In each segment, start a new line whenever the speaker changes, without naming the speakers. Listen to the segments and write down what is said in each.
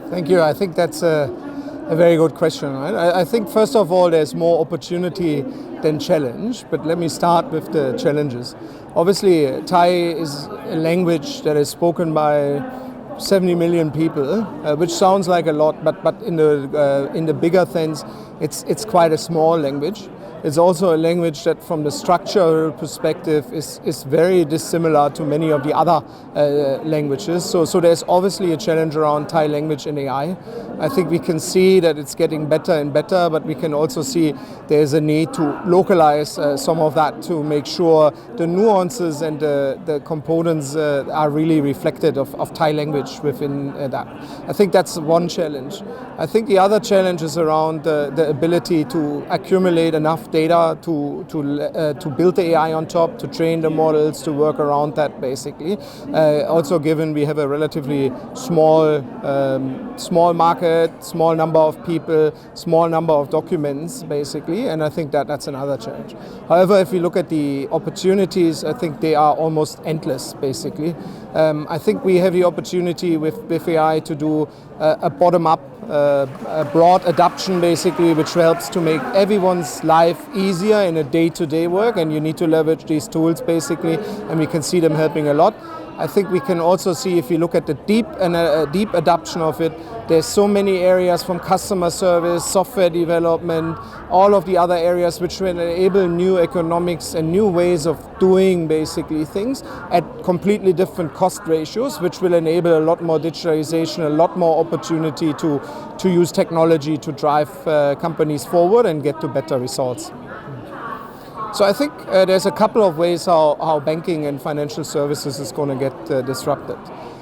Thank you. I think that's a very good question. Right? I think first of all, there's more opportunity than challenge, but let me start with the challenges. Obviously, Thai is a language that is spoken by 70 million people, which sounds like a lot, but in the bigger sense, it's quite a small language. It's also a language that from the structural perspective is very dissimilar to many of the other languages. So there's obviously a challenge around Thai language and AI. I think we can see that it's getting better and better, but we can also see there's a need to localize some of that to make sure the nuances and the components are really reflected of Thai language within that. I think that's one challenge. I think the other challenge is around the ability to accumulate enough data to build the AI on top, to train the models, to work around that basically. Also given we have a relatively small market, small number of people, small number of documents basically, and I think that's another challenge. However, if we look at the opportunities, I think they are almost endless basically. I think we have the opportunity with AI to do a bottom-up a broad adoption basically, which helps to make everyone's life easier in a day-to-day work, and you need to leverage these tools basically, and we can see them helping a lot. I think we can also see, if you look at the deep adoption of it, there's so many areas from customer service, software development, all of the other areas which will enable new economics and new ways of doing basically things at completely different cost ratios, which will enable a lot more digitalization, a lot more opportunity to use technology to drive companies forward and get to better results. So I think there's a couple of ways how banking and financial services is going to get disrupted.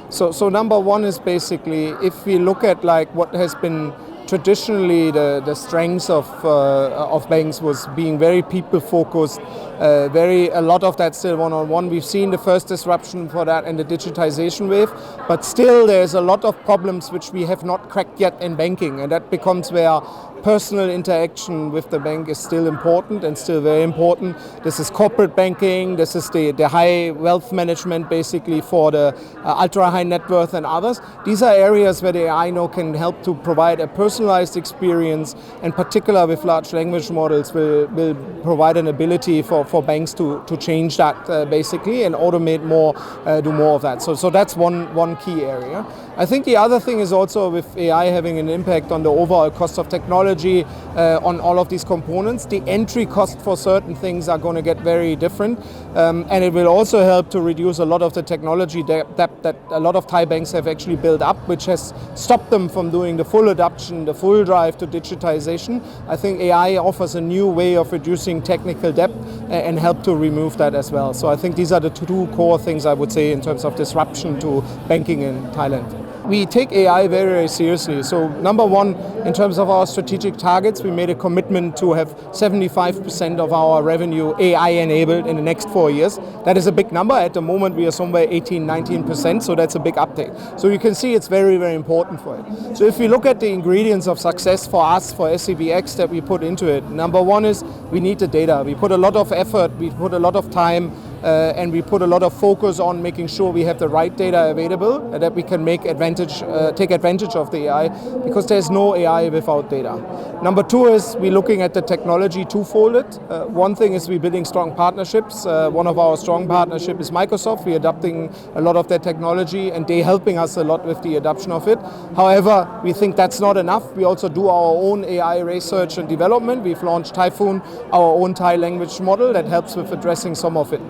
So number one is basically, if we look at like what has been traditionally the strengths of banks was being very people focused, a lot of that still one-on-one. We've seen the first disruption for that and the digitization wave, but still there's a lot of problems which we have not cracked yet in banking, and that becomes where personal interaction with the bank is still important and still very important. This is corporate banking, this is the high wealth management basically for the ultra high net worth and others. These are areas where the AI now can help to provide a personalized experience, and particular with large language models will provide an ability for banks to change that basically and automate more, do more of that. So that's one key area. I think the other thing is also with AI having an impact on the overall cost of technology on all of these components. The entry cost for certain things are going to get very different, and it will also help to reduce a lot of the technology debt that a lot of Thai banks have actually built up, which has stopped them from doing the full adoption, the full drive to digitization. I think AI offers a new way of reducing technical debt and help to remove that as well. So I think these are the two core things I would say in terms of disruption to banking in Thailand. We take AI very, very seriously. So number one, in terms of our strategic targets, we made a commitment to have 75% of our revenue AI enabled in the next 4 years. That is a big number. At the moment, we are somewhere 18-19%, so that's a big uptake. So you can see it's very, very important for it. So if we look at the ingredients of success for us, for SCBX that we put into it, number one is we need the data. We put a lot of effort, we put a lot of time, and we put a lot of focus on making sure we have the right data available and that we can take advantage of the AI, because there's no AI without data. Number two is we're looking at the technology twofolded. One thing is we're building strong partnerships. One of our strong partnerships is Microsoft. We're adopting a lot of their technology and they're helping us a lot with the adoption of it. However, we think that's not enough. We also do our own AI research and development. We've launched Typhoon, our own Thai language model that helps with addressing some of it.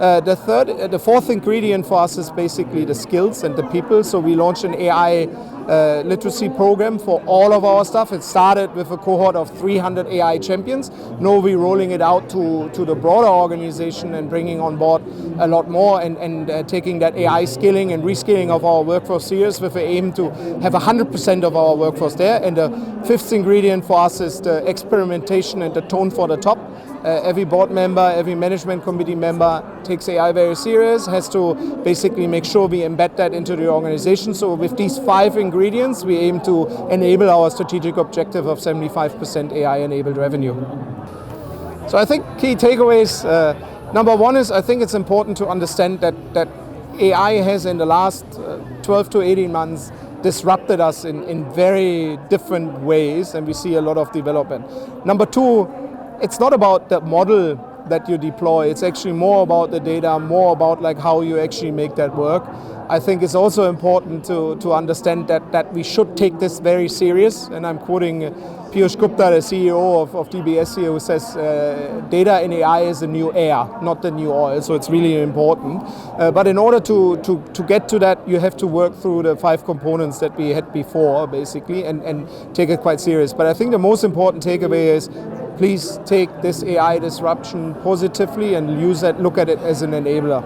The fourth ingredient for us is basically the skills and the people. So we launched an AI literacy program for all of our stuff. It started with a cohort of 300 AI champions. Now we're rolling it out to the broader organization and bringing on board a lot more and taking that AI skilling and reskilling of our workforce serious with the aim to have 100% of our workforce there. And the fifth ingredient for us is the experimentation and the tone for the top. Every board member, every management committee member takes AI very serious, has to basically make sure we embed that into the organization. So with these 5 ingredients, we aim to enable our strategic objective of 75% AI-enabled revenue. So I think key takeaways, number one is I think it's important to understand that AI has in the last 12 to 18 months disrupted us in very different ways, and we see a lot of development. Number two, it's not about the model that you deploy, it's actually more about the data, more about like how you actually make that work. I think it's also important to understand that we should take this very serious, and I'm quoting Piyush Gupta, the CEO of DBS here, who says data and AI is the new air, not the new oil, so it's really important. But in order to get to that, you have to work through the 5 components that we had before, basically, and take it quite serious. But I think the most important takeaway is please take this AI disruption positively and use that, look at it as an enabler.